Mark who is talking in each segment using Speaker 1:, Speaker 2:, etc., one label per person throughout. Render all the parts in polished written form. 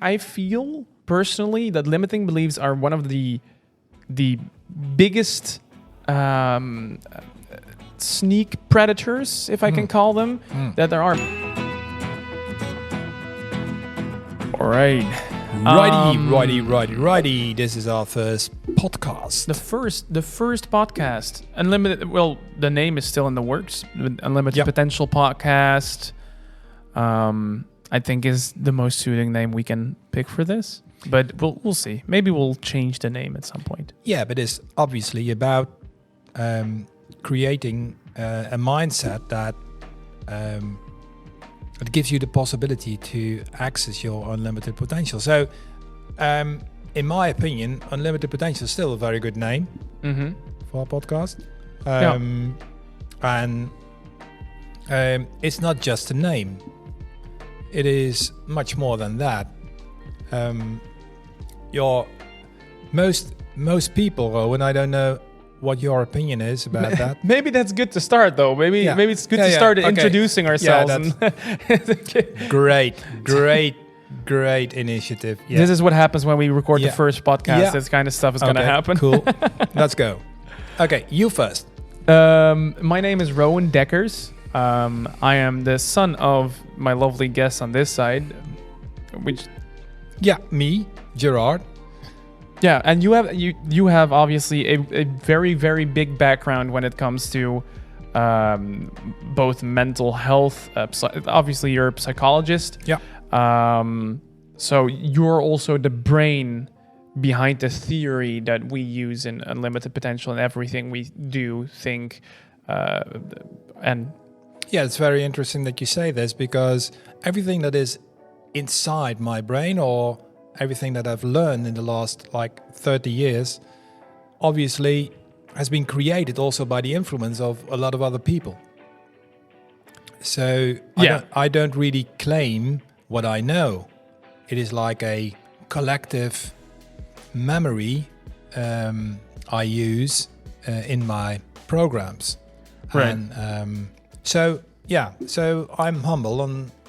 Speaker 1: I feel personally that limiting beliefs are one of the biggest sneak predators, if I can call them, that there are. All right.
Speaker 2: Righty. This is our first podcast.
Speaker 1: The first podcast. Unlimited. Well, the name is still in the works. Unlimited Potential Podcast. I think is the most suiting name we can pick for this. But we'll see. Maybe we'll change the name at some point.
Speaker 2: Yeah, but it's obviously about creating a mindset that it gives you the possibility to access your unlimited potential. So, in my opinion, unlimited potential is still a very good name for our podcast. And it's not just a name. It is much more than that. Most people, Rowan, I don't know what your opinion is about that.
Speaker 1: Maybe that's good to start, though. Maybe it's good to start introducing ourselves.
Speaker 2: Great initiative. Yeah.
Speaker 1: This is what happens when we record the first podcast. Yeah. This kind of stuff is going to happen.
Speaker 2: Cool. Let's go. Okay, you first.
Speaker 1: My name is Rowen Dekkers. I am the son of my lovely guest on this side,
Speaker 2: me, Gerard.
Speaker 1: Yeah, and you have obviously a very, very big background when it comes to both mental health. Obviously, you're a psychologist.
Speaker 2: Yeah.
Speaker 1: So you're also the brain behind the theory that we use in unlimited potential and everything we do, think, and.
Speaker 2: Yeah, it's very interesting that you say this, because everything that is inside my brain, or everything that I've learned in the last 30 years, obviously has been created also by the influence of a lot of other people. So I don't really claim what I know. It is like a collective memory I use in my programs.
Speaker 1: Right.
Speaker 2: And, So I'm humble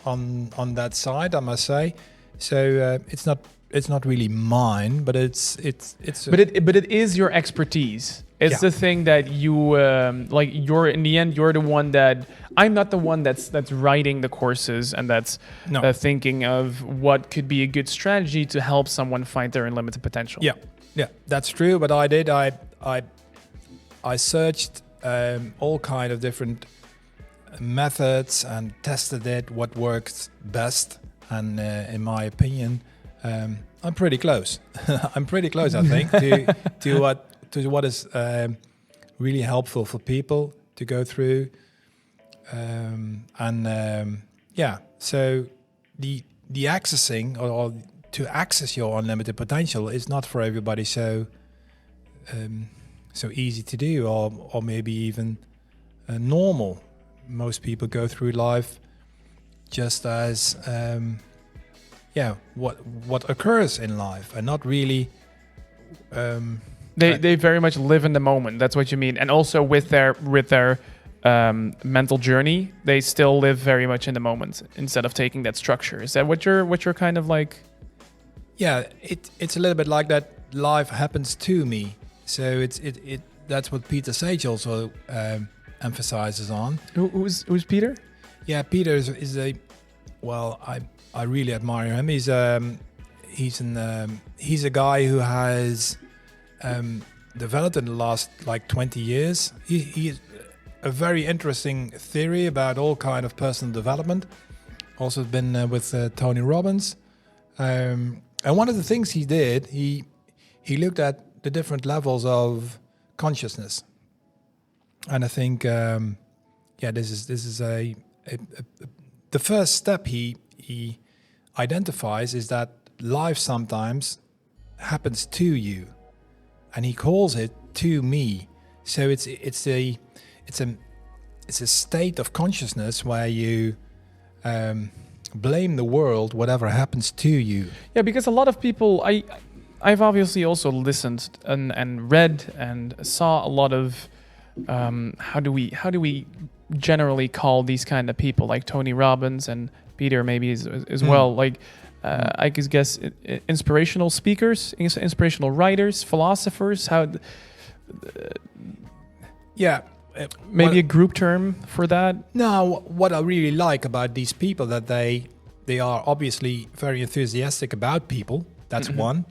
Speaker 2: on that side, I must say. So it's not really mine, but but
Speaker 1: it is your expertise. It's the thing that you you're in the end. You're the one that I'm not the one that's writing the courses and that's thinking of what could be a good strategy to help someone find their unlimited potential.
Speaker 2: Yeah, that's true. But I searched all kind of different methods and tested it, what worked best, and in my opinion, I'm pretty close. I'm pretty close, I think, to what is really helpful for people to go through, So the accessing or to access your unlimited potential is not for everybody so easy to do, or maybe even normal. Most people go through life just as what occurs in life, and not really.
Speaker 1: They very much live in the moment. That's what you mean, and also with their mental journey, they still live very much in the moment instead of taking that structure. Is that what you're kind of like?
Speaker 2: Yeah, it's a little bit like that. Life happens to me, so that's what Peter Sage also emphasizes on.
Speaker 1: Who's Peter?
Speaker 2: Yeah, Peter is I really admire him. He's a guy who has developed in the last 20 years. He is a very interesting theory about all kind of personal development. Also been with Tony Robbins, and one of the things he did, he looked at the different levels of consciousness. And I think, this is the first step he identifies is that life sometimes happens to you, and he calls it to me. So it's a state of consciousness where you blame the world, whatever happens to you.
Speaker 1: Yeah, because a lot of people, I've obviously also listened and read and saw a lot of how do we generally call these kind of people, like Tony Robbins and Peter maybe as well, like I guess inspirational speakers, inspirational writers, philosophers. Maybe a group term for that.
Speaker 2: No, what I really like about these people that they are obviously very enthusiastic about people. That's one.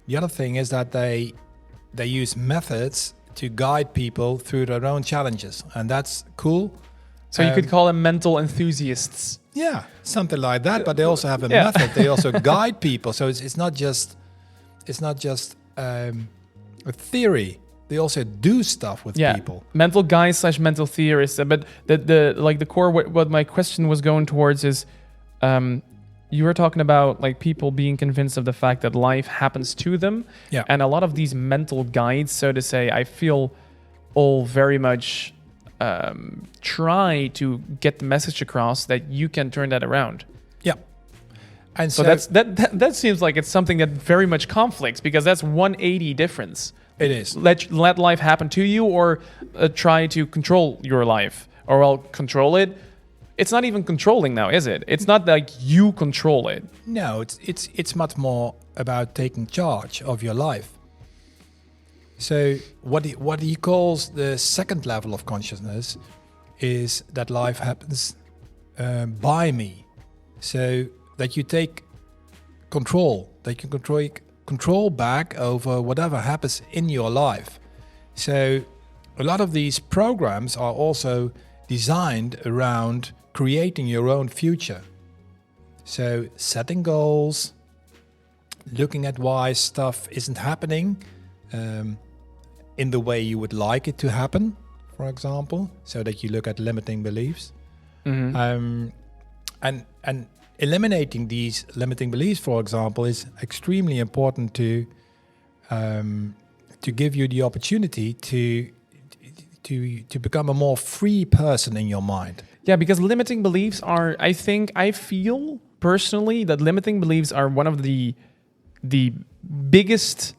Speaker 2: The other thing is that they use methods to guide people through their own challenges, and that's cool.
Speaker 1: So you could call them mental enthusiasts.
Speaker 2: Yeah, something like that. But they also have a method. They also guide people. So it's not just a theory. They also do stuff with people.
Speaker 1: Mental guys / mental theorists. But the core, what my question was going towards is, you were talking about like people being convinced of the fact that life happens to them.
Speaker 2: Yeah.
Speaker 1: And a lot of these mental guides, so to say, I feel all very much try to get the message across that you can turn that around.
Speaker 2: Yeah. And
Speaker 1: so that seems like it's something that very much conflicts, because that's 180 difference.
Speaker 2: It is.
Speaker 1: Let life happen to you, or try to control your life, or control it. It's not even controlling now, is it? It's not like you control it.
Speaker 2: No, it's much more about taking charge of your life. So what he calls the second level of consciousness is that life happens by me. So that you take control, that you control back over whatever happens in your life. So a lot of these programs are also designed around creating your own future. So setting goals, looking at why stuff isn't happening in the way you would like it to happen, for example, so that you look at limiting beliefs. And eliminating these limiting beliefs, for example, is extremely important to give you the opportunity to become a more free person in your mind.
Speaker 1: Yeah, because limiting beliefs are, I feel personally that limiting beliefs are one of the biggest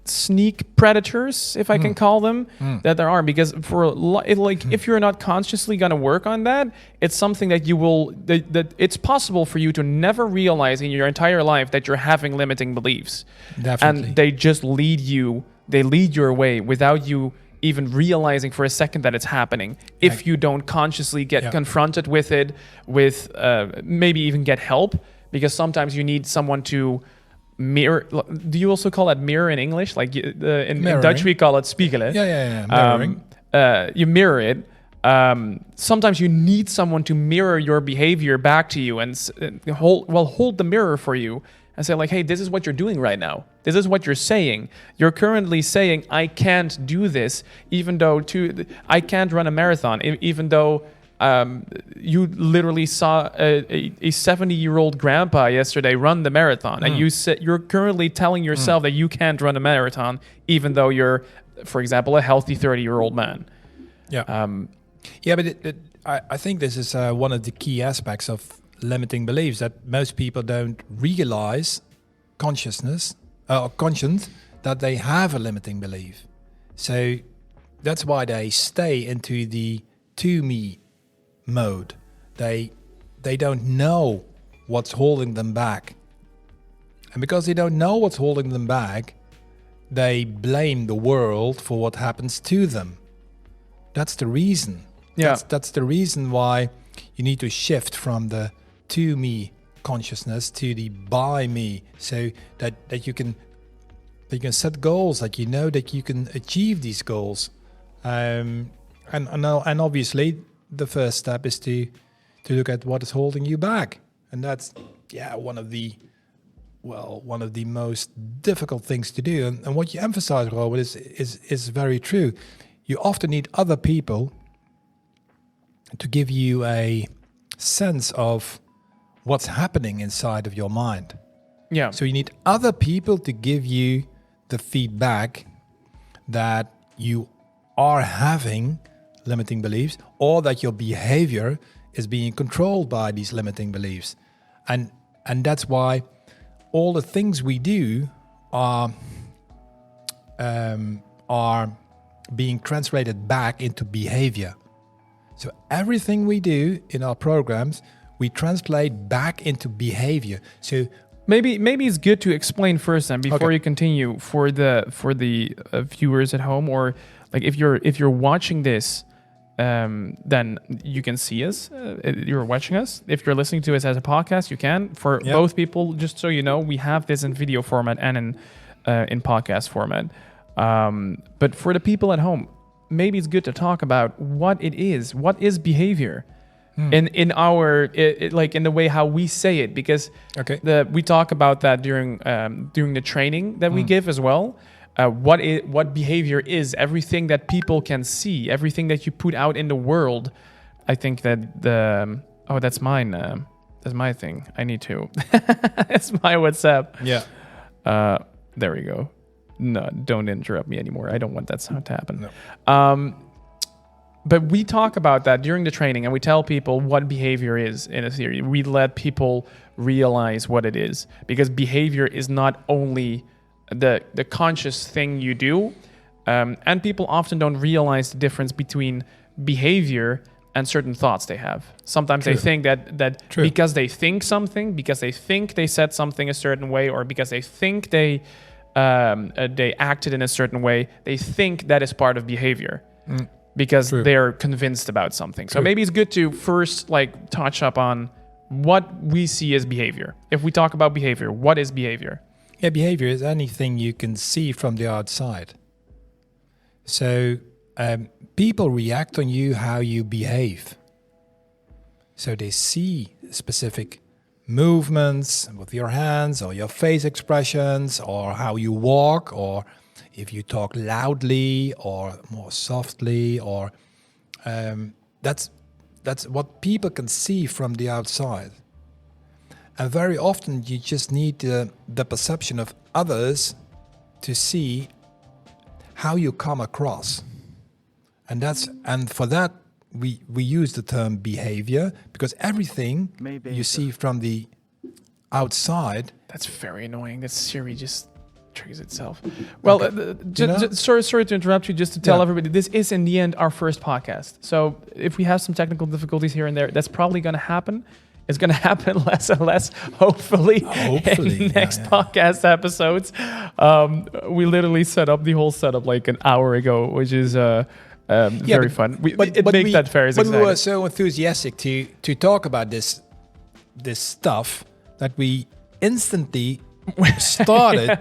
Speaker 1: sneak predators, if I can call them, that there are. Because if you're not consciously going to work on that, it's something that that it's possible for you to never realize in your entire life that you're having limiting beliefs.
Speaker 2: Definitely.
Speaker 1: And they just lead your way without you even realizing for a second that it's happening. If you don't consciously get confronted with it, with maybe even get help, because sometimes you need someone to mirror. Do you also call that mirror in English? Like in Dutch we call it spiegelen.
Speaker 2: Yeah. Mirroring.
Speaker 1: You mirror it. Sometimes you need someone to mirror your behavior back to you and hold the mirror for you and say like, hey, this is what you're doing right now. This is what you're saying. You're currently saying, I can't do this, even though I can't run a marathon, even though you literally saw a 70-year-old grandpa yesterday run the marathon, and you're currently telling yourself that you can't run a marathon, even though you're, for example, a healthy 30-year-old man.
Speaker 2: Yeah. But I think this is one of the key aspects of limiting beliefs, that most people don't realize conscious that they have a limiting belief. So that's why they stay into the to me mode. They don't know what's holding them back. And because they don't know what's holding them back, they blame the world for what happens to them. That's the reason.
Speaker 1: Yeah.
Speaker 2: That's the reason why you need to shift from the to me consciousness to the by me, so that you can set goals, that you know that you can achieve these goals. And obviously the first step is to look at what is holding you back. And that's one of the most difficult things to do. And what you emphasize, Robert, is very true. You often need other people to give you a sense of what's happening inside of your mind.
Speaker 1: Yeah.
Speaker 2: So you need other people to give you the feedback that you are having limiting beliefs, or that your behavior is being controlled by these limiting beliefs. And that's why all the things we do are being translated back into behavior. So everything we do in our programs, we translate back into behavior. So
Speaker 1: maybe it's good to explain first, then, before you continue, for the viewers at home, or like if you're watching this, then you can see us. You're watching us. If you're listening to us as a podcast, you can. For both people, just so you know, we have this in video format and in podcast format. But for the people at home, maybe it's good to talk about what it is. What is behavior? In our like in the way how we say it, because we talk about that during the training that we give as well. What behavior is, everything that people can see, everything that you put out in the world. I think that that's mine. That's my thing. I need to. It's my WhatsApp.
Speaker 2: Yeah.
Speaker 1: There we go. No, don't interrupt me anymore. I don't want that sound to happen.
Speaker 2: No.
Speaker 1: But we talk about that during the training, and we tell people what behavior is in a theory. We let people realize what it is, because behavior is not only the conscious thing you do, and people often don't realize the difference between behavior and certain thoughts they have. Sometimes they think that because they think something, because they think they said something a certain way, or because they think they acted in a certain way, they think that is part of behavior. Because they're convinced about something. So maybe it's good to first like touch up on what we see as behavior. If we talk about behavior, what is behavior?
Speaker 2: Yeah, behavior is anything you can see from the outside. So people react on you how you behave. So they see specific movements with your hands, or your face expressions, or how you walk, or if you talk loudly or more softly, or that's what people can see from the outside. And very often you just need the perception of others to see how you come across. And for that we use the term behavior, because everything you see from the outside.
Speaker 1: That's very annoying. That Siri just triggers itself. Well, sorry to interrupt you, just to tell everybody, this is in the end our first podcast. So if we have some technical difficulties here and there, that's probably going to happen. It's going to happen less and less, hopefully in next podcast episodes. We literally set up the whole setup like an hour ago, which is very fun. It makes that very exciting.
Speaker 2: But we were so enthusiastic to talk about this stuff that we instantly started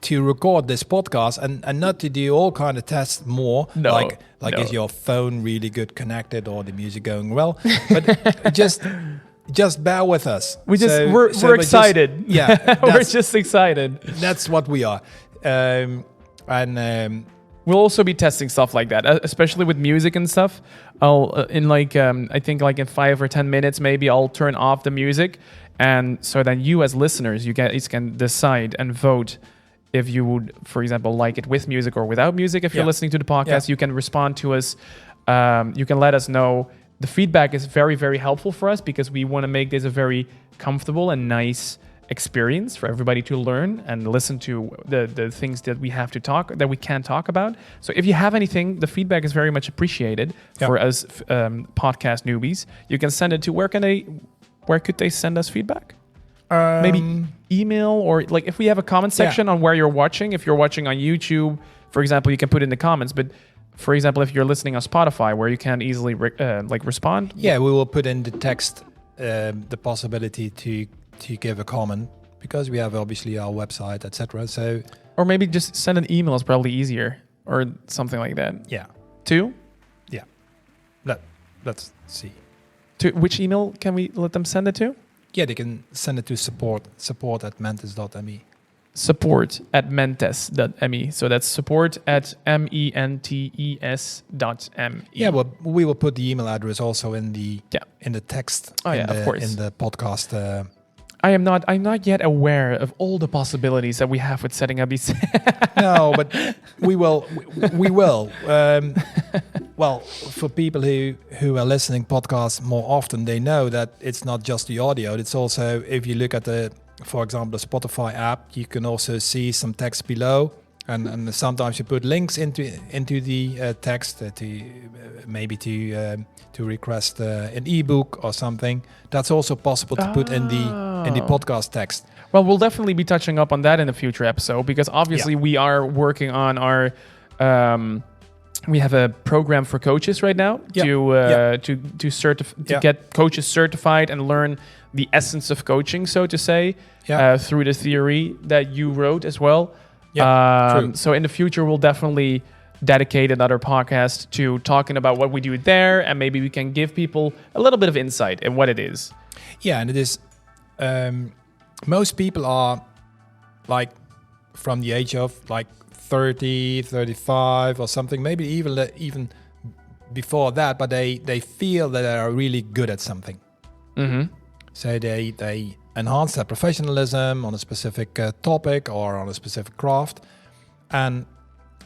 Speaker 2: to record this podcast and not to do all kind of tests more, like is your phone really good connected, or the music going well, but just bear with us.
Speaker 1: We're excited. We're just excited.
Speaker 2: That's what we are.
Speaker 1: We'll also be testing stuff like that, especially with music and stuff. I think in 5 or 10 minutes, maybe I'll turn off the music. And so then you as listeners, you guys can decide and vote if you would, for example, like it with music or without music. If you're listening to the podcast, you can respond to us. You can let us know. The feedback is very, very helpful for us, because we want to make this a very comfortable and nice experience for everybody to learn and listen to the things that we can talk about. So if you have anything, the feedback is very much appreciated for us podcast newbies. You can send it to where could they send us feedback? Maybe email, or like if we have a comment section on where you're watching. If you're watching on YouTube, for example, you can put in the comments. But for example, if you're listening on Spotify, where you can easily respond.
Speaker 2: Yeah, we will put in the text the possibility to give a comment, because we have obviously our website, etc. So,
Speaker 1: or maybe just send an email is probably easier, or something like that.
Speaker 2: Yeah.
Speaker 1: To?
Speaker 2: Yeah. Let's see.
Speaker 1: To which email can we let them send it to?
Speaker 2: Yeah, they can send it to support@mentes.me.
Speaker 1: Support@mentes.me. So that's support@mentes.me.
Speaker 2: Yeah, well, we will put the email address also in the text.
Speaker 1: Of course,
Speaker 2: in the podcast.
Speaker 1: I'm not yet aware of all the possibilities that we have with setting up these.
Speaker 2: No, but we will. Well, for people who are listening podcasts more often, they know that it's not just the audio. It's also, if you look at for example, the Spotify app, you can also see some text below, And sometimes you put links into the text to request an ebook or something. That's also possible to put in the podcast text.
Speaker 1: Well, we'll definitely be touching up on that in a future episode because obviously we are working on our. We have a program for coaches right now to get coaches certified and learn the essence of coaching, so to say, through the theory that you wrote as well. True. So in the future, we'll definitely dedicate another podcast to talking about what we do there, and maybe we can give people a little bit of insight in what it is.
Speaker 2: Yeah, and it is. Most people are like from the age of like 30, 35 or something, maybe even before that, but they feel that they are really good at something.
Speaker 1: Mm-hmm.
Speaker 2: So they enhance their professionalism on a specific topic or on a specific craft, and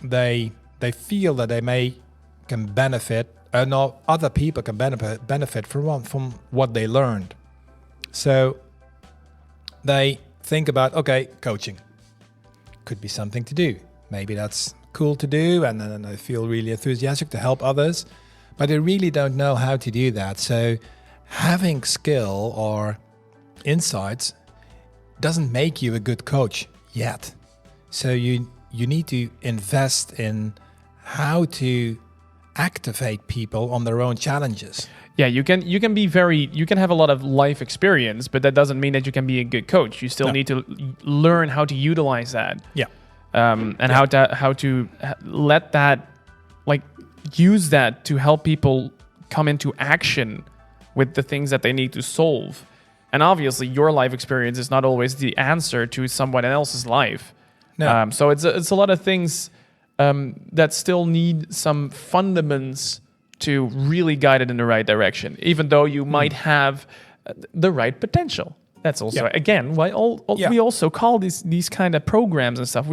Speaker 2: they feel that they can benefit, no, other people can benefit from what they learned. So they think about, okay, coaching could be something to do. Maybe that's cool to do, and then I feel really enthusiastic to help others, but I really don't know how to do that. So having skill or insights doesn't make you a good coach yet. So you need to invest in how to activate people on their own challenges.
Speaker 1: Yeah, you can have a lot of life experience, but that doesn't mean that you can be a good coach. You still need to learn how to utilize that.
Speaker 2: Yeah.
Speaker 1: How to let that, like, use that to help people come into action with the things that they need to solve. And obviously, your life experience is not always the answer to someone else's life.
Speaker 2: No.
Speaker 1: So it's a lot of things that still need some fundaments to really guide it in the right direction, even though you might have the right potential. That's also, again, why we also call these kind of programs and stuff.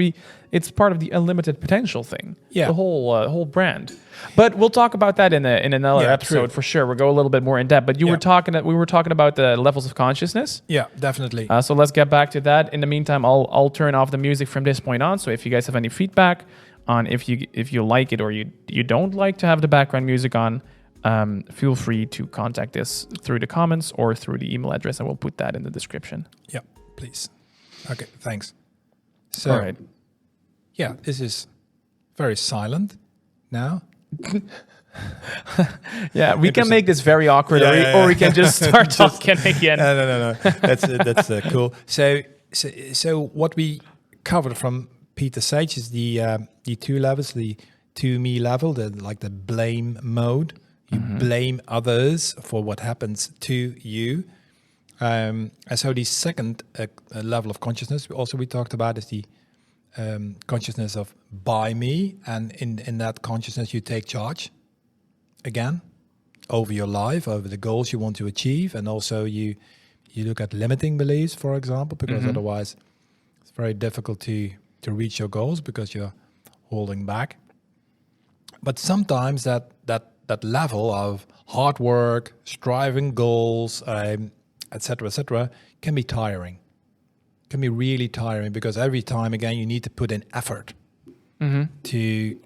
Speaker 1: It's part of the unlimited potential thing. Yeah. The whole brand. But we'll talk about that in another episode for sure. We'll go a little bit more in depth. But we were talking about the levels of consciousness.
Speaker 2: Yeah, definitely.
Speaker 1: So let's get back to that. In the meantime, I'll turn off the music from this point on. So if you guys have any feedback on if you like it or you don't like to have the background music on, feel free to contact us through the comments or through the email address, and we'll put that in the description.
Speaker 2: Yeah, please. Okay, thanks. So,
Speaker 1: all right.
Speaker 2: Yeah, this is very silent now.
Speaker 1: Yeah, we can make this very awkward, or we can just start talking again.
Speaker 2: No. That's cool. So what we covered from Peter Sage is the two levels, the to me level, the blame mode. You blame others for what happens to you. And so the second level of consciousness we talked about is the consciousness of by me. And in that consciousness, you take charge again over your life, over the goals you want to achieve. And also you look at limiting beliefs, for example, because otherwise it's very difficult to reach your goals because you're holding back. But sometimes that level of hard work, striving goals, etc., can be tiring. Can be really tiring because every time again you need to put in effort to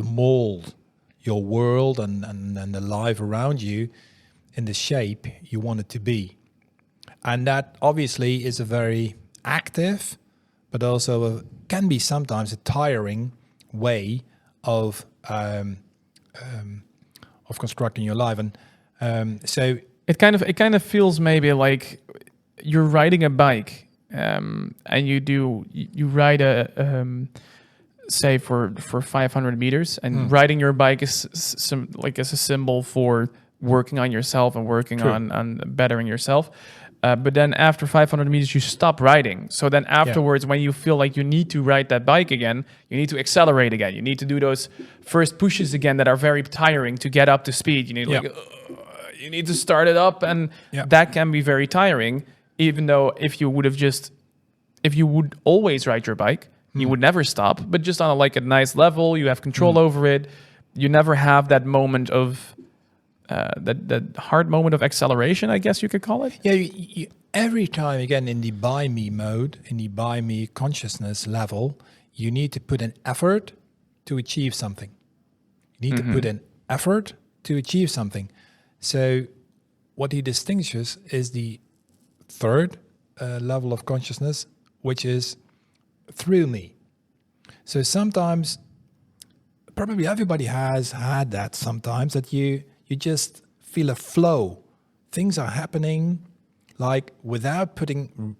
Speaker 2: mold your world and the life around you in the shape you want it to be. And that obviously is a very active, but also can be sometimes a tiring way of constructing your life. And so
Speaker 1: it kind of feels maybe like you're riding a bike, and you ride say for 500 meters, and riding your bike is a symbol for working on yourself and working on bettering yourself. But then after 500 meters, you stop riding. So then afterwards, when you feel like you need to ride that bike again, you need to accelerate again. You need to do those first pushes again that are very tiring to get up to speed. You need you need to start it up, and that can be very tiring. Even though if you would always ride your bike, you would never stop. But just on a nice level, you have control over it. You never have that moment of that hard moment of acceleration, I guess you could call it.
Speaker 2: Yeah, you every time again in the by me mode, in the by me consciousness level, you need to put an effort to achieve something. You need to put an effort to achieve something. So what he distinguishes is the third level of consciousness, which is through me. So sometimes, probably everybody has had that sometimes, that you just feel a flow. Things are happening like without putting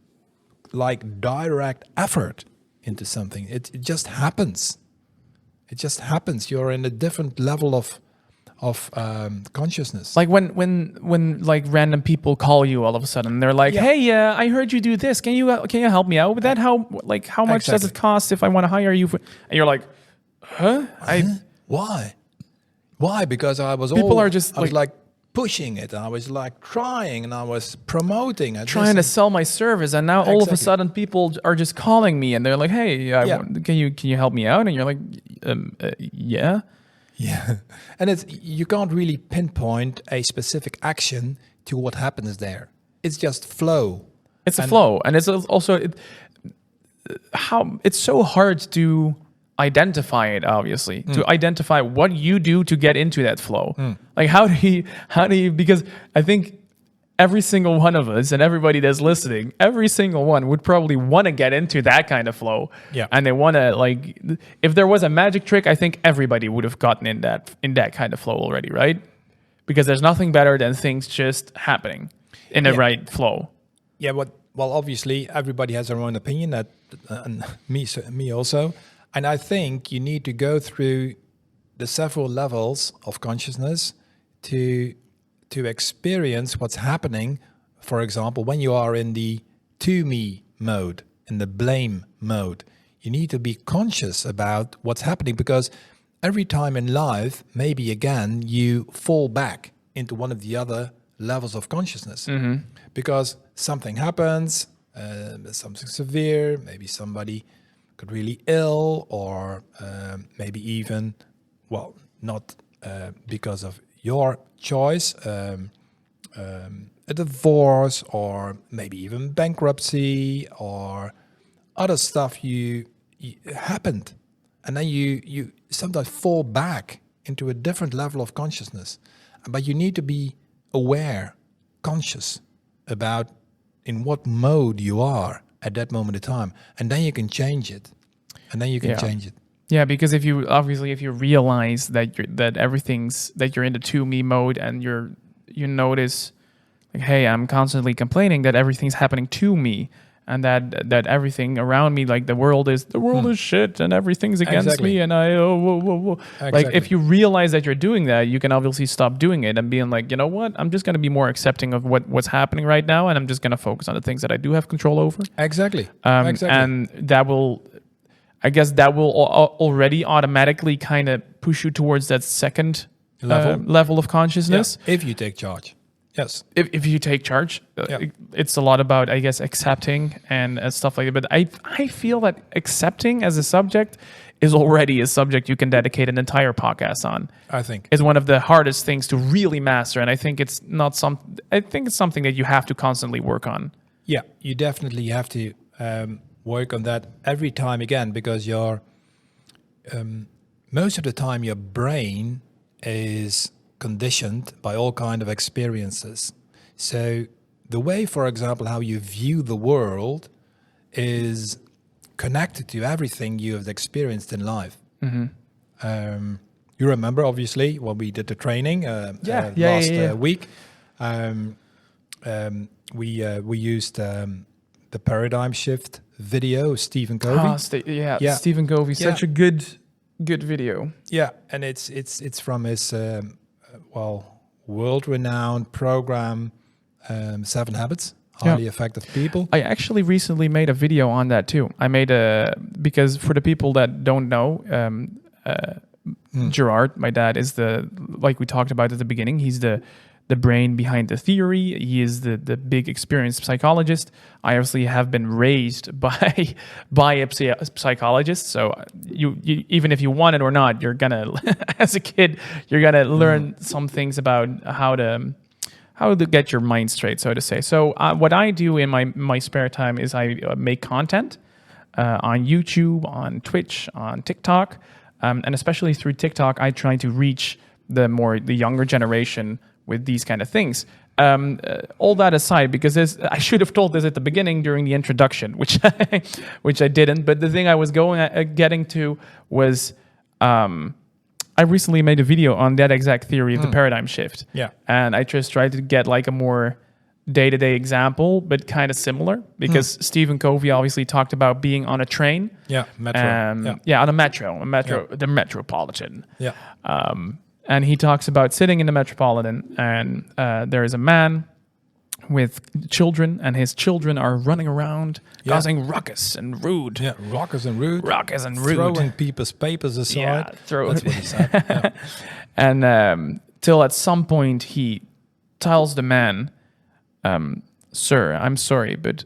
Speaker 2: like direct effort into something. It just happens. It just happens. You're in a different level of consciousness.
Speaker 1: Like when like random people call you all of a sudden, they're like, "Hey, I heard you do this. Can you help me out with that? How much does it cost if I want to hire you?" And you're like, "Huh?
Speaker 2: Why? Because I was like pushing it. I was like trying, and I was promoting it,
Speaker 1: trying to sell my service, and now all of a sudden people are just calling me, and they're like, "Hey, can you help me out?" And you're like, "Yeah."
Speaker 2: Yeah, and you can't really pinpoint a specific action to what happens there. It's just flow.
Speaker 1: It's a flow, and it's also it's so hard to identify it. Obviously, to identify what you do to get into that flow. Like how do you? Because I think every single one of us and everybody that's listening, every single one would probably want to get into that kind of flow.
Speaker 2: Yeah.
Speaker 1: And they want to, like, if there was a magic trick, I think everybody would have gotten in that kind of flow already, right? Because there's nothing better than things just happening in the right flow.
Speaker 2: Yeah, well, obviously everybody has their own opinion, that and me also. And I think you need to go through the several levels of consciousness to experience what's happening. For example, when you are in the to me mode, in the blame mode, you need to be conscious about what's happening, because every time in life, maybe again, you fall back into one of the other levels of consciousness. Because something happens, something severe, maybe somebody got really ill, or maybe even, well, not because of your choice, a divorce, or maybe even bankruptcy, or other stuff you happened, and then you sometimes fall back into a different level of consciousness. But you need to be aware, conscious about in what mode you are at that moment of time, and then you can change it, change it.
Speaker 1: Yeah, because if you realize that you're in the to me mode, and you notice, like, hey, I'm constantly complaining that everything's happening to me, and that everything around me, like the world is shit, and everything's against me, and like, if you realize that you're doing that, you can obviously stop doing it and being like, you know what, I'm just going to be more accepting of what's happening right now, and I'm just going to focus on the things that I do have control over.
Speaker 2: Exactly.
Speaker 1: And that will, I guess that will already automatically kind of push you towards that second level of consciousness.
Speaker 2: Yeah, if you take charge. Yes.
Speaker 1: If you take charge, it's a lot about, I guess, accepting and stuff like that. But I feel that accepting as a subject is already a subject you can dedicate an entire podcast on.
Speaker 2: I think
Speaker 1: it's one of the hardest things to really master, and I think it's something that you have to constantly work on.
Speaker 2: Yeah, you definitely have to work on that every time again, because your most of the time your brain is conditioned by all kind of experiences. So the way, for example, how you view the world is connected to everything you have experienced in life. You remember, obviously, when we did the training last week. We used the paradigm shift video, Stephen Covey.
Speaker 1: Stephen Covey, such a good video.
Speaker 2: Yeah, and it's from his world-renowned program, 7 Habits, Highly Effective People.
Speaker 1: I actually recently made a video on that too. I made because for the people that don't know, Gerard, my dad, is like we talked about at the beginning, he's the brain behind the theory. He is the big experienced psychologist. I obviously have been raised by a psychologist. So you even if you want it or not, you're gonna as a kid, you're gonna learn some things about how to get your mind straight, so to say. So what I do in my spare time is I make content. on YouTube, on Twitch, on TikTok, and especially through TikTok, I try to reach the younger generation with these kind of things. All that aside, because I should have told this at the beginning during the introduction, which I didn't. But the thing I was getting to was, I recently made a video on that exact theory of the paradigm shift.
Speaker 2: Yeah,
Speaker 1: and I just tried to get like a more day-to-day example, but kind of similar, because Stephen Covey obviously talked about being on a train.
Speaker 2: Yeah, metro.
Speaker 1: On a metro, the Metropolitan.
Speaker 2: Yeah.
Speaker 1: And he talks about sitting in the Metropolitan, and there is a man with children, and his children are running around, causing ruckus and rude.
Speaker 2: Yeah, ruckus and rude.
Speaker 1: Ruckus and rude.
Speaker 2: Throwing people's papers aside.
Speaker 1: Yeah,
Speaker 2: That's what he said. Yeah.
Speaker 1: And till at some point he tells the man, "Sir, I'm sorry, but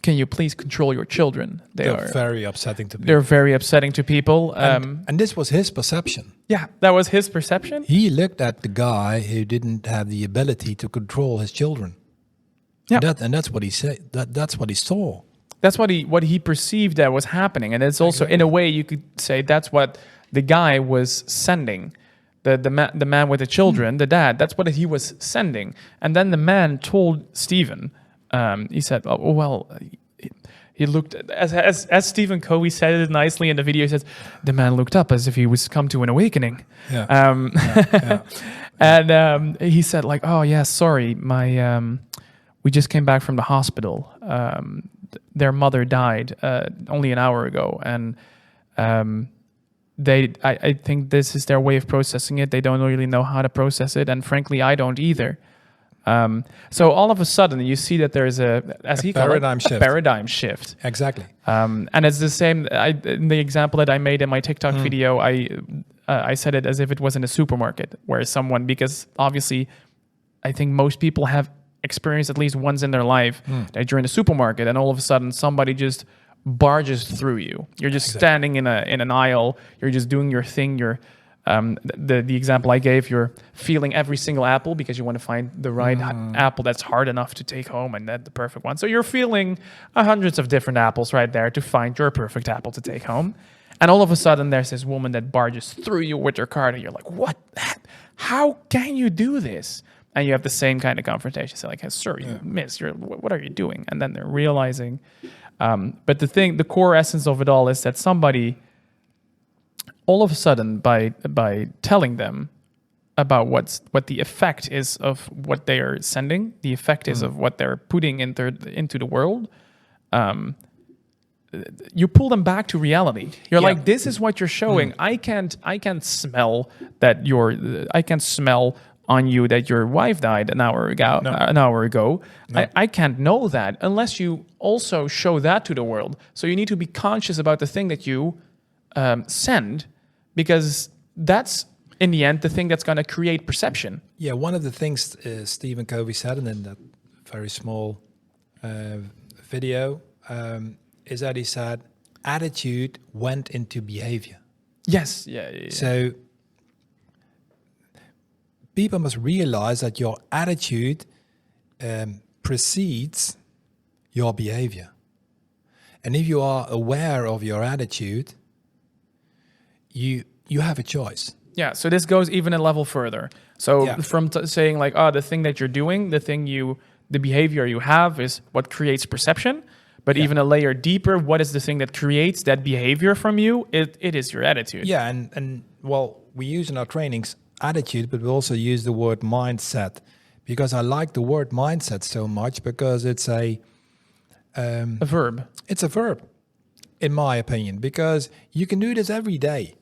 Speaker 1: can you please control your children?
Speaker 2: They're very upsetting to people.
Speaker 1: They're very upsetting to people."
Speaker 2: And this was his perception.
Speaker 1: Yeah, that was his perception.
Speaker 2: He looked at the guy who didn't have the ability to control his children.
Speaker 1: Yeah,
Speaker 2: and that's what he said. That's what he saw.
Speaker 1: That's what he perceived that was happening, and it's also in a way you could say that's what the guy was sending. The man with the children, the dad. That's what he was sending. And then the man told Stephen. He said, "Oh well." He looked as Stephen Covey said it nicely in the video. He says the man looked up as if he was come to an awakening.
Speaker 2: Yeah.
Speaker 1: And he said like, "Oh yeah, sorry, we just came back from the hospital. Their mother died only an hour ago, and I think this is their way of processing it. They don't really know how to process it, and frankly, I don't either." So all of a sudden, you see that there is a paradigm shift.
Speaker 2: Exactly.
Speaker 1: And it's the same. In the example that I made in my TikTok video, I said it as if it was in a supermarket, where someone, because obviously, I think most people have experienced at least once in their life that you're in a supermarket, and all of a sudden somebody just barges through you. You're just standing in an aisle. You're just doing your thing. You're the example I gave, you're feeling every single apple because you want to find the right apple that's hard enough to take home and the perfect one. So you're feeling hundreds of different apples right there to find your perfect apple to take home. And all of a sudden there's this woman that barges through you with her cart, and you're like, what? How can you do this? And you have the same kind of confrontation. So like, hey, sir, you missed. What are you doing? And then they're realizing. But the core essence of it all is that somebody, all of a sudden, by telling them about what the effect is of what they are sending, the effect is of what they're putting into the world, you pull them back to reality. You're like, this is what you're showing. I can't smell that I can smell on you that your wife died an hour ago. No. I can't know that unless you also show that to the world. So you need to be conscious about the thing that you send, because that's in the end the thing that's going to create perception.
Speaker 2: Yeah, one of the things Stephen Covey said in that very small video is that he said attitude went into behavior.
Speaker 1: Yes. Yeah.
Speaker 2: So people must realize that your attitude precedes your behavior. And if you are aware of your attitude, you have a choice.
Speaker 1: Yeah, so this goes even a level further. So from saying like, the thing that you're doing, the behavior you have is what creates perception. But even a layer deeper, what is the thing that creates that behavior from you? It is your attitude.
Speaker 2: Yeah, and well, we use in our trainings attitude, but we also use the word mindset, because I like the word mindset so much because it's a
Speaker 1: verb.
Speaker 2: It's a verb, in my opinion, because you can do this every day.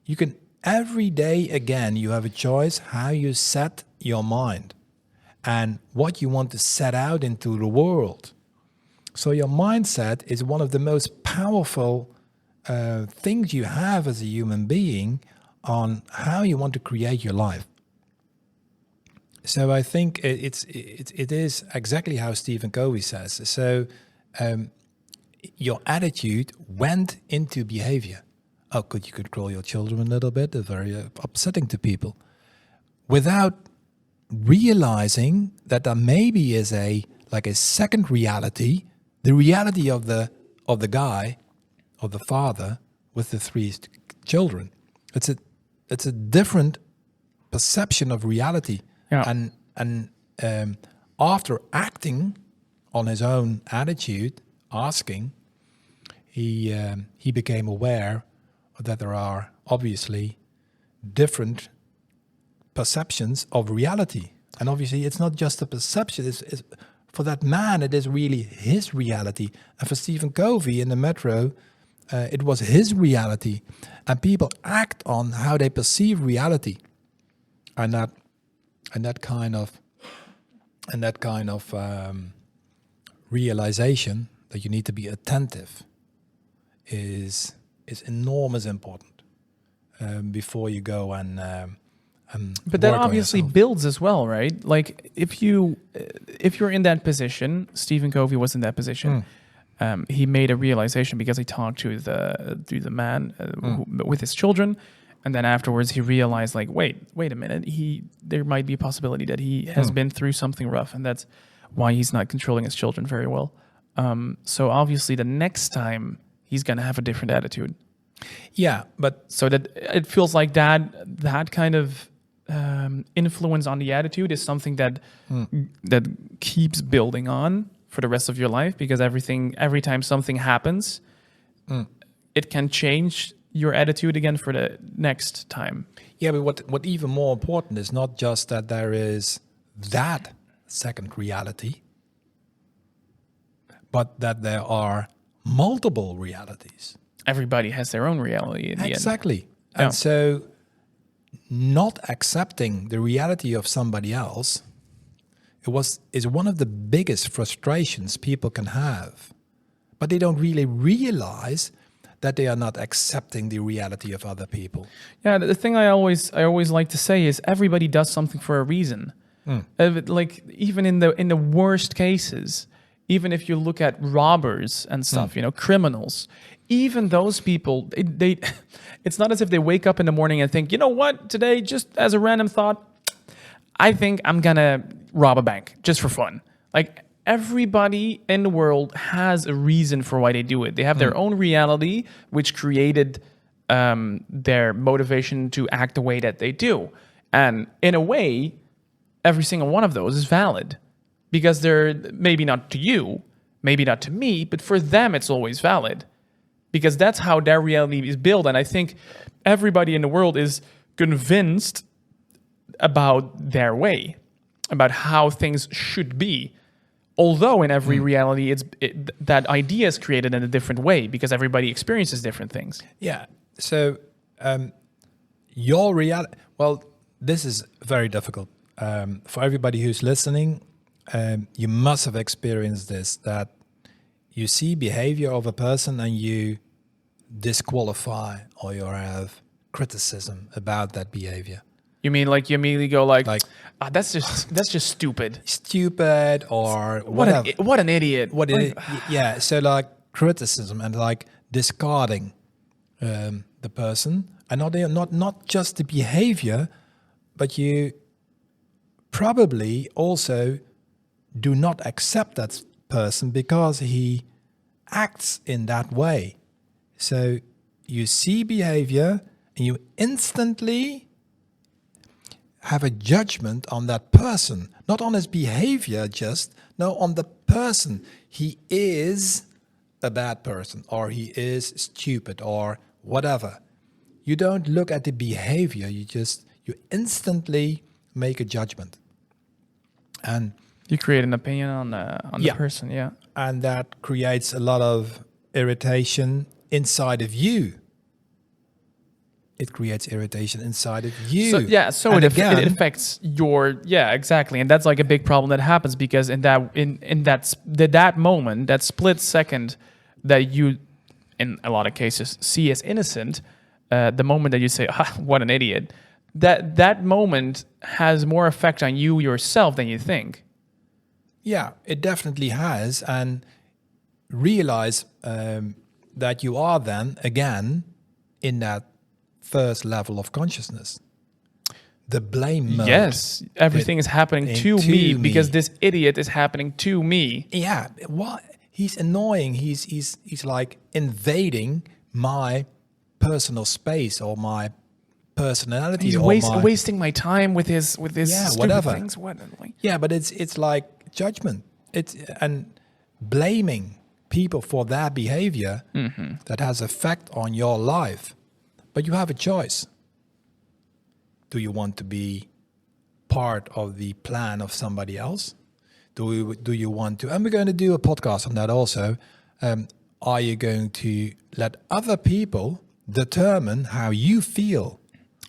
Speaker 2: You can every day, again, you have a choice how you set your mind and what you want to set out into the world. So your mindset is one of the most powerful things you have as a human being on how you want to create your life. So I think it is exactly how Stephen Covey says. So your attitude went into behavior. Oh, could you control your children a little bit? They're very upsetting to people. Without realizing that there maybe is a second reality, the reality of of the guy, of the father with the three children. It's a different perception of reality.
Speaker 1: Yeah.
Speaker 2: And after acting on his own attitude, asking, he became aware that there are obviously different perceptions of reality. And obviously it's not just a perception, it's for that man it is really his reality. And for Stephen Covey in the metro, it was his reality. And people act on how they perceive reality. And that kind of realization that you need to be attentive is enormous important before you go and
Speaker 1: but that obviously builds as well, right? Like if you're in that position, Stephen Covey was in that position. He made a realization because he talked to the man with his children, and then afterwards he realized, like, wait a minute, there might be a possibility that he has been through something rough, and that's why he's not controlling his children very well. So obviously the next time he's gonna have a different attitude.
Speaker 2: Yeah, but
Speaker 1: so that it feels like that kind of influence on the attitude is something that keeps building on for the rest of your life, because every time something happens, it can change your attitude again for the next time.
Speaker 2: Yeah, but what even more important is not just that there is that second reality, but that there are multiple realities.
Speaker 1: Everybody has their own reality in the end.
Speaker 2: Exactly. And so not accepting the reality of somebody else is one of the biggest frustrations people can have. But they don't really realize that they are not accepting the reality of other people.
Speaker 1: Yeah, the thing I always like to say is everybody does something for a reason. Like even in the worst cases, even if you look at robbers and stuff, criminals, even those people, they it's not as if they wake up in the morning and think, you know what, today, just as a random thought, I think I'm gonna rob a bank just for fun. Like everybody in the world has a reason for why they do it. They have their own reality, which created their motivation to act the way that they do. And in a way, every single one of those is valid, because they're maybe not to you, maybe not to me, but for them it's always valid, because that's how their reality is built. And I think everybody in the world is convinced about their way, about how things should be. Although in every reality, that idea is created in a different way, because everybody experiences different things.
Speaker 2: Yeah. So your reality, well, this is very difficult. For everybody who's listening, you must have experienced this, that you see behavior of a person and you disqualify or you have criticism about that behavior.
Speaker 1: You mean like you immediately go like that's just stupid.
Speaker 2: Stupid or whatever.
Speaker 1: What an idiot.
Speaker 2: Yeah, so like criticism and like discarding the person, and not just the behavior, but you probably also do not accept that person because he acts in that way. So you see behavior and you instantly have a judgment on that person, not on his behavior, on the person. He is a bad person, or he is stupid, or whatever. You don't look at the behavior, you instantly make a judgment. And
Speaker 1: you create an opinion on the person, yeah.
Speaker 2: And that creates a lot of irritation inside of you. It creates irritation inside of you.
Speaker 1: So it affects your, exactly. And that's like a big problem that happens, because in that moment, that split second that you, in a lot of cases, see as innocent, the moment that you say, what an idiot, that moment has more effect on you yourself than you think.
Speaker 2: Yeah, it definitely has. And realize that you are then, again, in that first level of consciousness. The blame mode.
Speaker 1: Yes, everything is happening to me because this idiot is happening to me.
Speaker 2: Yeah, why? he's annoying. He's like invading my personal space or my personality.
Speaker 1: He's wasting my time with his stupid
Speaker 2: whatever
Speaker 1: things.
Speaker 2: Yeah, but it's like judgment. It's and blaming people for their behavior that has effect on your life. But you have a choice. Do you want to be part of the plan of somebody else? Do you want to? And we're going to do a podcast on that also. Are you going to let other people determine how you feel?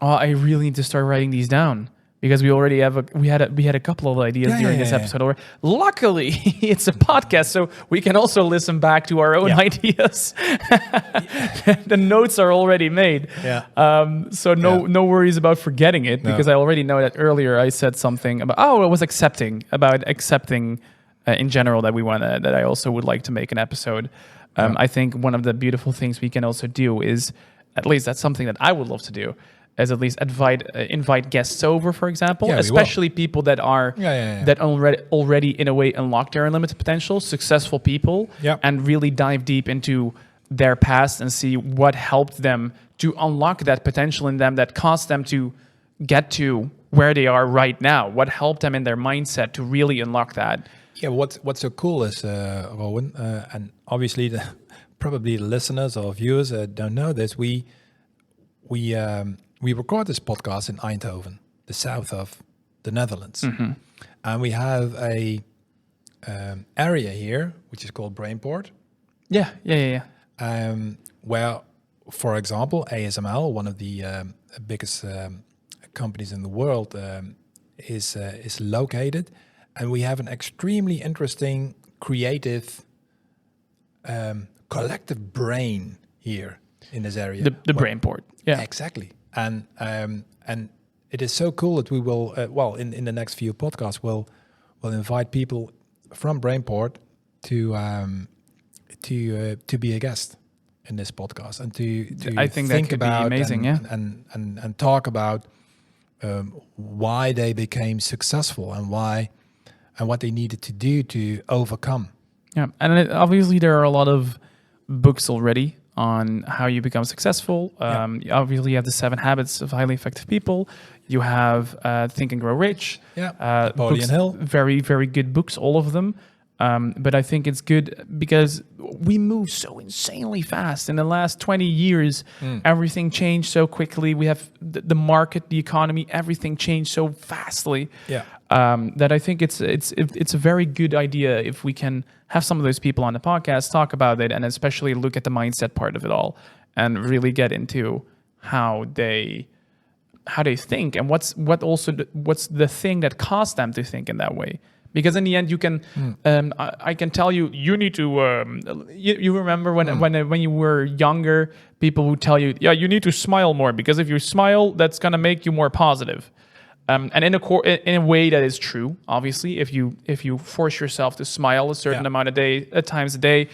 Speaker 1: Oh, I really need to start writing these down because we already have we had a couple of ideas during this episode. Already. Luckily, it's a podcast, so we can also listen back to our own ideas. The notes are already made. So no worries about forgetting it because I already know that earlier I said something about I was accepting in general that I also would like to make an episode. I think one of the beautiful things we can also do is, at least that's something that I would love to do, is at least invite guests over, for example, especially people that are that already in a way unlock their unlimited potential, successful people, and really dive deep into their past and see what helped them to unlock that potential in them that caused them to get to where they are right now. What helped them in their mindset to really unlock that.
Speaker 2: Yeah, what's so cool is, Rowen, and obviously probably the listeners or viewers don't know this. We record this podcast in Eindhoven, the south of the Netherlands, and we have a area here which is called Brainport. Where, for example, ASML, one of the biggest companies in the world, is located, and we have an extremely interesting, creative, collective brain here in this area.
Speaker 1: The Brainport. Yeah,
Speaker 2: exactly. And it is so cool that we will in the next few podcasts we'll invite people from Brainport to be a guest in this podcast and to
Speaker 1: I think that could
Speaker 2: about
Speaker 1: be amazing,
Speaker 2: and talk about why they became successful and what they needed to do to overcome.
Speaker 1: Yeah, and obviously there are a lot of books already on how you become successful. Obviously, you have the 7 Habits of Highly Effective People. You have Think and Grow Rich.
Speaker 2: Napoleon Hill.
Speaker 1: Very, very good books, all of them. But I think it's good because we move so insanely fast. In the last 20 years, everything changed so quickly. We have the market, the economy, everything changed so fastly. That I think it's a very good idea if we can have some of those people on the podcast talk about it, and especially look at the mindset part of it all, and really get into how they think and what's the thing that caused them to think in that way. Because in the end, you can, I can tell you, you need to. You remember when you were younger, people would tell you, you need to smile more because if you smile, that's gonna make you more positive. And in a way that is true. Obviously, if you force yourself to smile a certain amount of times a day,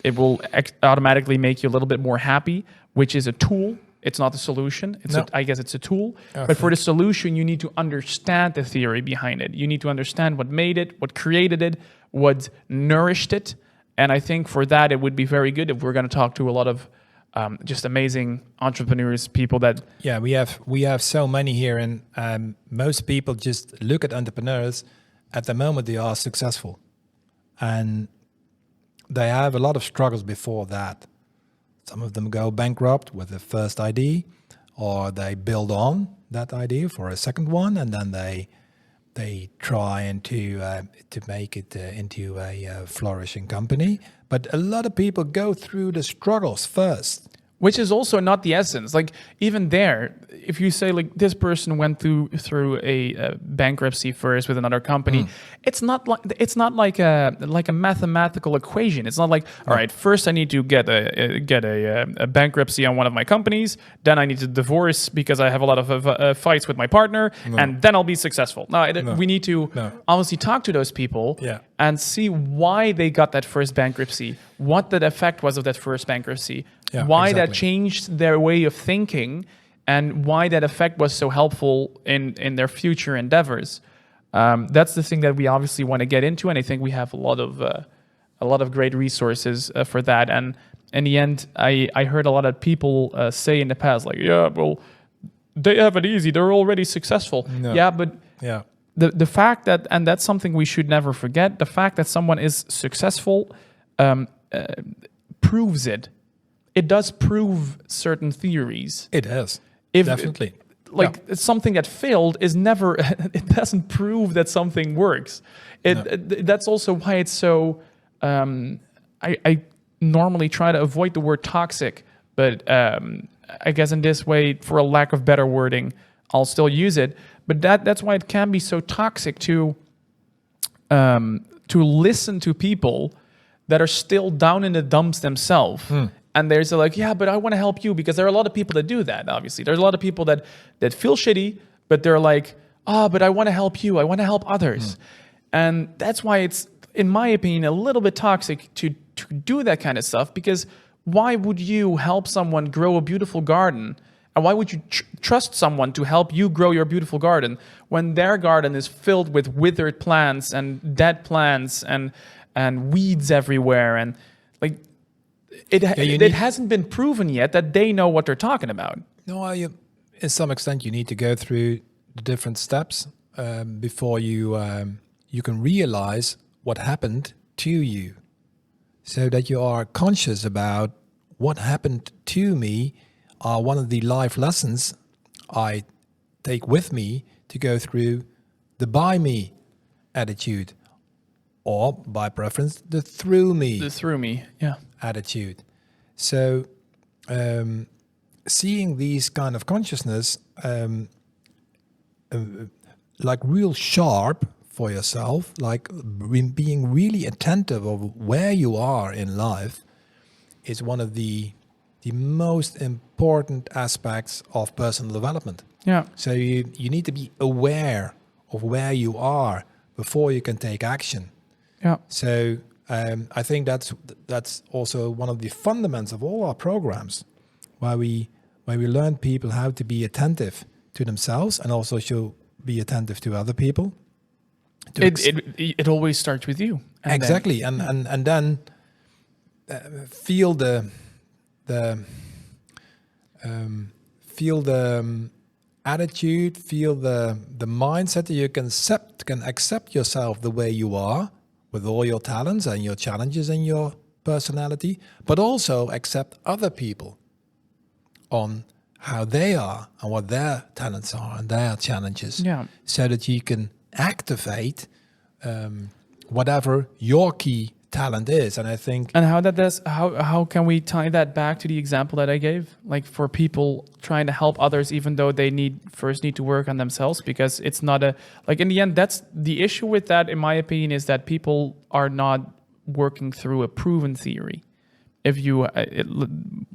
Speaker 1: it will automatically make you a little bit more happy, which is a tool. It's not the solution. I guess it's a tool. But for the solution, you need to understand the theory behind it. You need to understand what made it, what created it, what nourished it. And I think for that, it would be very good if we're going to talk to a lot of just amazing entrepreneurs, people that...
Speaker 2: Yeah, we have so many here. And most people just look at entrepreneurs at the moment they are successful. And they have a lot of struggles before that. Some of them go bankrupt with the first idea, or they build on that idea for a second one, and then they try and to make it into a flourishing company. But a lot of people go through the struggles first.
Speaker 1: Which is also not the essence. Like even there, if you say like this person went through a bankruptcy first with another company, it's not like a mathematical equation. It's not like all right, first I need to get a bankruptcy on one of my companies, then I need to divorce because I have a lot of fights with my partner, and then I'll be successful. We need to obviously talk to those people and see why they got that first bankruptcy, what the effect was of that first bankruptcy. Why that changed their way of thinking, and why that effect was so helpful in their future endeavors. That's the thing that we obviously want to get into, and I think we have a lot of a lot of great resources for that. And in the end, I heard a lot of people say in the past, like, yeah, well, they have it easy. They're already successful.
Speaker 2: No.
Speaker 1: Yeah, but
Speaker 2: Yeah.
Speaker 1: the fact that, and that's something we should never forget, the fact that someone is successful proves it. It does prove certain theories.
Speaker 2: It is.
Speaker 1: If,
Speaker 2: Definitely.
Speaker 1: Like something that failed is never, it doesn't prove that something works. That's also why it's so, I normally try to avoid the word toxic, but I guess in this way, for a lack of better wording, I'll still use it. But that's why it can be so toxic to listen to people that are still down in the dumps themselves. And there's like, yeah, but I want to help you, because there are a lot of people that do that, obviously. There's a lot of people that feel shitty, but they're like, but I want to help you. I want to help others. And that's why it's, in my opinion, a little bit toxic to do that kind of stuff, because why would you help someone grow a beautiful garden? And why would you trust someone to help you grow your beautiful garden when their garden is filled with withered plants and dead plants and weeds everywhere? And like, it hasn't been proven yet that they know what they're talking about.
Speaker 2: No, in some extent, you need to go through the different steps before you can realize what happened to you, so that you are conscious about what happened to me. Are one of the life lessons I take with me to go through the by me attitude, or by preference, the through me.
Speaker 1: The through me, yeah.
Speaker 2: Attitude. So seeing these kind of consciousness like real sharp for yourself, like being really attentive of where you are in life, is one of the most important aspects of personal development.
Speaker 1: Yeah.
Speaker 2: So you need to be aware of where you are before you can take action.
Speaker 1: Yeah.
Speaker 2: So I think that's also one of the fundamentals of all our programs, where we learn people how to be attentive to themselves and also to be attentive to other people.
Speaker 1: It always starts with you.
Speaker 2: Exactly, and then feel the attitude, feel the mindset that you can accept yourself the way you are, with all your talents and your challenges and your personality, but also accept other people on how they are and what their talents are and their challenges, so that you can activate whatever your key talent is. And I think,
Speaker 1: and how can we tie that back to the example that I gave, like for people trying to help others even though they first need to work on themselves, because it's not like in the end, that's the issue with that, in my opinion, is that people are not working through a proven theory. If you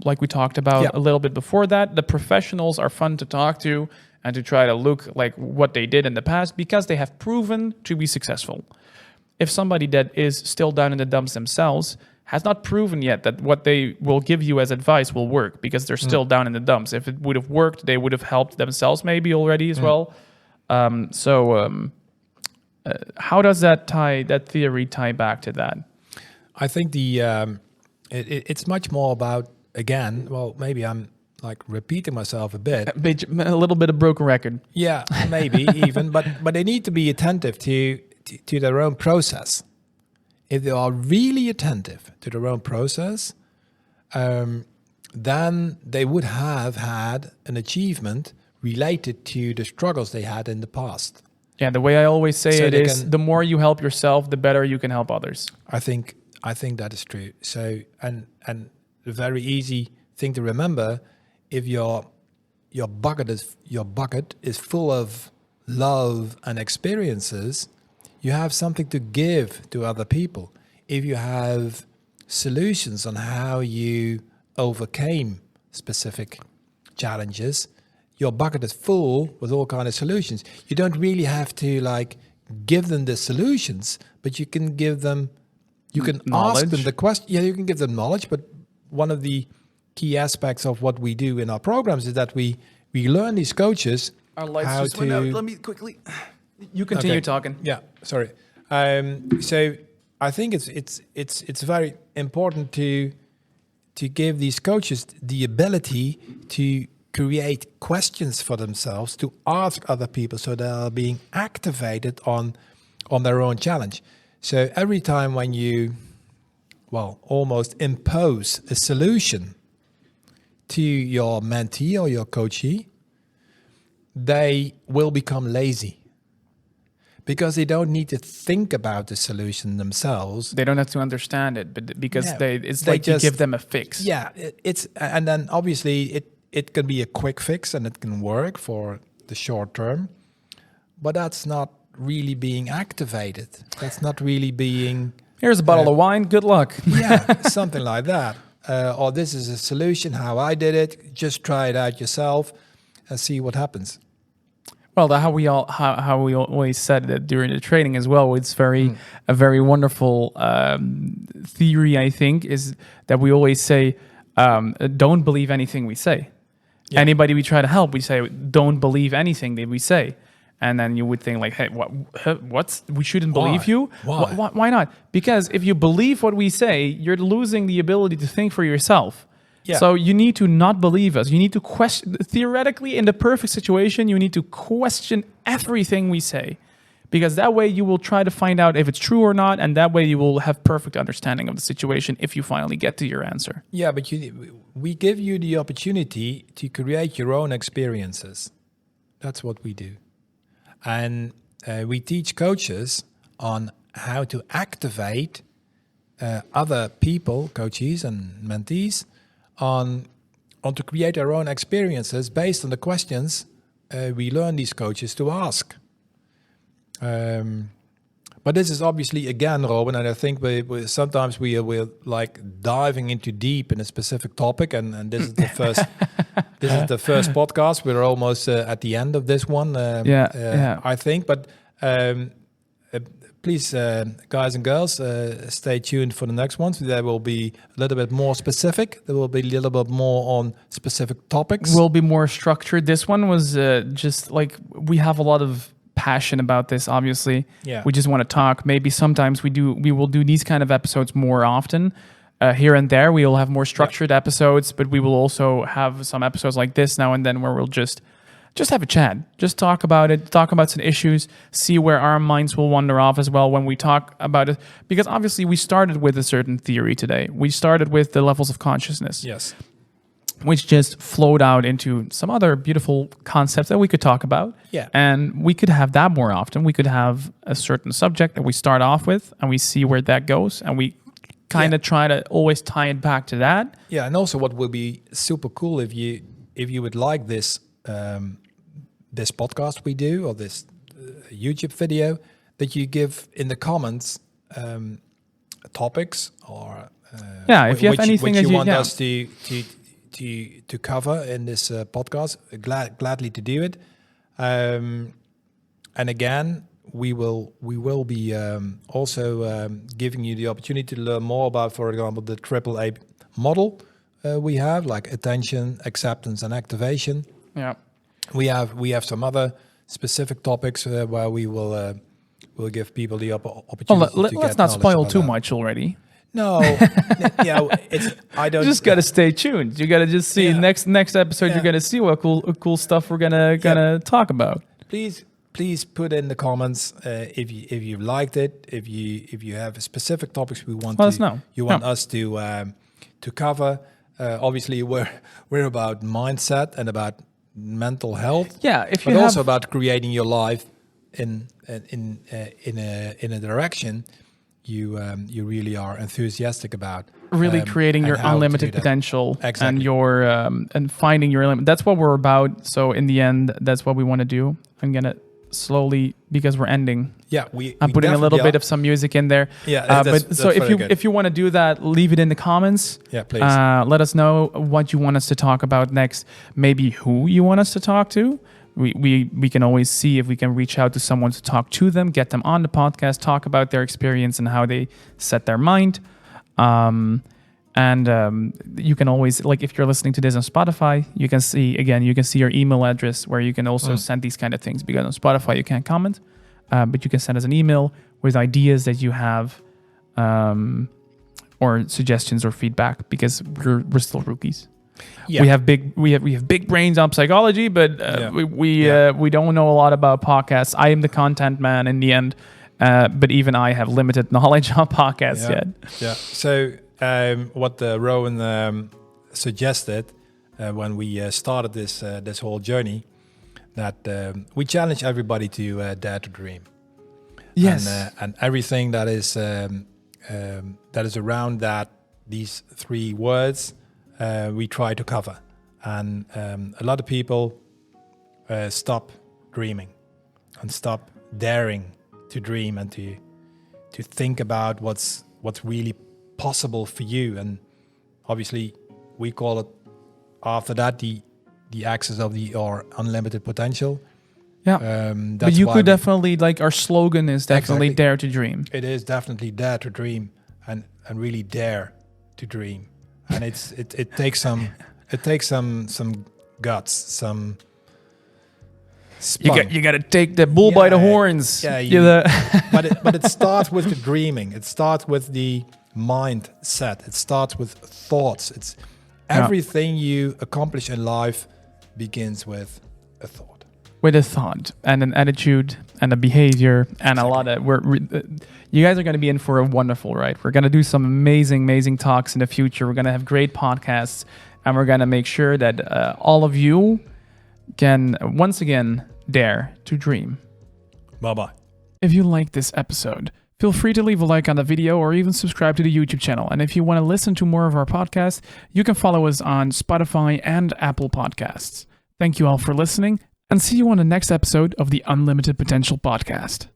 Speaker 1: like we talked about a little bit before that, the professionals are fun to talk to and to try to look like what they did in the past, because they have proven to be successful. If somebody that is still down in the dumps themselves has not proven yet that what they will give you as advice will work, because they're still down in the dumps. If it would have worked, they would have helped themselves maybe already as well. How does that theory tie back to that?
Speaker 2: I think it's much more about, again, well, maybe I'm like repeating myself a bit.
Speaker 1: A little bit of broken record.
Speaker 2: Yeah, maybe even, but they need to be attentive to their own process. If they are really attentive to their own process, then they would have had an achievement related to the struggles they had in the past.
Speaker 1: Yeah, the way I always say it is, the more you help yourself, the better you can help others.
Speaker 2: I think that is true. So, and a very easy thing to remember, if your bucket is full of love and experiences, you have something to give to other people. If you have solutions on how you overcame specific challenges, your bucket is full with all kinds of solutions. You don't really have to like give them the solutions, but you can give them, you can ask them the question. Yeah, you can give them knowledge, but one of the key aspects of what we do in our programs is that we learn these coaches
Speaker 1: our lights just went out. Let me quickly. You continue talking.
Speaker 2: Yeah, sorry. So I think it's very important to give these coaches the ability to create questions for themselves, to ask other people, so they are being activated on their own challenge. So every time when you, almost impose a solution to your mentee or your coachee, they will become lazy. Because they don't need to think about the solution themselves.
Speaker 1: They don't have to understand it, but because you give them a fix.
Speaker 2: Yeah, and then obviously it can be a quick fix and it can work for the short term, but that's not really being activated. That's not really being...
Speaker 1: Here's a bottle of wine, good luck.
Speaker 2: Yeah, something like that. Or this is a solution, how I did it. Just try it out yourself and see what happens.
Speaker 1: Well, how we always said that during the training as well. It's a very wonderful theory. I think is that we always say, don't believe anything we say. Yeah. Anybody we try to help, we say, don't believe anything that we say. And then you would think like, hey, what's we shouldn't believe you?
Speaker 2: Why?
Speaker 1: Why not? Because if you believe what we say, you're losing the ability to think for yourself. Yeah. So you need to not believe us. You need to question, theoretically, in the perfect situation, you need to question everything we say. Because that way you will try to find out if it's true or not, and that way you will have perfect understanding of the situation if you finally get to your answer.
Speaker 2: Yeah, but we give you the opportunity to create your own experiences. That's what we do. And we teach coaches on how to activate other people, coaches and mentees, on to create our own experiences based on the questions we learn these coaches to ask. But this is obviously, again, Robin, and I think we sometimes we're like diving into deep in a specific topic, and this is the first this is the first podcast. We're almost at the end of this one, I think. But please, guys and girls, stay tuned for the next ones. There will be a little bit more specific. There will be a little bit more on specific topics.
Speaker 1: Will be more structured. This one was just like, we have a lot of passion about this, obviously. Yeah. We just want to talk. Maybe sometimes we will do these kind of episodes more often. Here and there, we will have more structured episodes, but we will also have some episodes like this now and then where we'll just have a chat, just talk about it, talk about some issues, see where our minds will wander off as well when we talk about it. Because obviously we started with a certain theory today. We started with the levels of consciousness.
Speaker 2: Yes.
Speaker 1: Which just flowed out into some other beautiful concepts that we could talk about.
Speaker 2: Yeah.
Speaker 1: And we could have that more often. We could have a certain subject that we start off with and we see where that goes. And we kind of try to always tie it back to that.
Speaker 2: Yeah. And also what would be super cool if you would like this, this podcast we do, or this YouTube video, that you give in the comments topics or
Speaker 1: if you have anything
Speaker 2: which
Speaker 1: that
Speaker 2: you want us to cover in this podcast, gladly to do it. And again, we will be also giving you the opportunity to learn more about, for example, the AAA model we have, like attention, acceptance, and activation.
Speaker 1: Yeah.
Speaker 2: We have some other specific topics where we will give people the opportunity.
Speaker 1: Well, let's not spoil too much already.
Speaker 2: No, I don't.
Speaker 1: You just gotta stay tuned. You gotta just see next episode. You're gonna see what cool stuff we're gonna talk about.
Speaker 2: Please put in the comments if you liked it. If you have specific topics we want us to cover. Obviously, we're about mindset and about mental health.
Speaker 1: Yeah,
Speaker 2: but also about creating your life in a direction you really are enthusiastic about.
Speaker 1: Really creating your unlimited potential.
Speaker 2: Exactly.
Speaker 1: And your and finding your limit. That's what we're about. So in the end, that's what we want to do. I'm gonna slowly, because we're ending.
Speaker 2: Yeah,
Speaker 1: I'm putting a little bit of some music in there.
Speaker 2: Yeah,
Speaker 1: but so if you want to do that, leave it in the comments.
Speaker 2: Yeah, please.
Speaker 1: Let us know what you want us to talk about next. Maybe who you want us to talk to. We can always see if we can reach out to someone to talk to them, get them on the podcast, talk about their experience and how they set their mind. You can always, like, if you're listening to this on Spotify, you can see your email address where you can also send these kind of things, because on Spotify you can't comment, but you can send us an email with ideas that you have or suggestions or feedback, because we're still rookies.
Speaker 2: Yeah.
Speaker 1: We have big brains on psychology, but we don't know a lot about podcasts. I am the content man in the end, but even I have limited knowledge on podcasts yet.
Speaker 2: Yeah. So what Rowen suggested when we started this whole journey, that we challenge everybody to dare to dream.
Speaker 1: Yes.
Speaker 2: And everything that is around these three words, we try to cover. And a lot of people stop dreaming and stop daring to dream and to think about what's really possible for you. And obviously, we call it after that the access of or unlimited potential.
Speaker 1: Yeah, but you could definitely, like, our slogan is definitely dare to dream.
Speaker 2: It is definitely dare to dream, and really dare to dream. And it takes some guts, some spunk.
Speaker 1: You got to take the bull by the horns.
Speaker 2: Yeah, but it starts with the dreaming. It starts with the mindset. It starts with thoughts. It's everything you accomplish in life begins with a thought.
Speaker 1: With a thought and an attitude and a behavior and a lot of... you guys are going to be in for a wonderful ride. We're going to do some amazing talks in the future. We're going to have great podcasts, and we're going to make sure that all of you can once again dare to dream.
Speaker 2: Bye-bye.
Speaker 1: If you like this episode, feel free to leave a like on the video or even subscribe to the YouTube channel. And if you want to listen to more of our podcasts, you can follow us on Spotify and Apple Podcasts. Thank you all for listening, and see you on the next episode of the Unlimited Potential Podcast.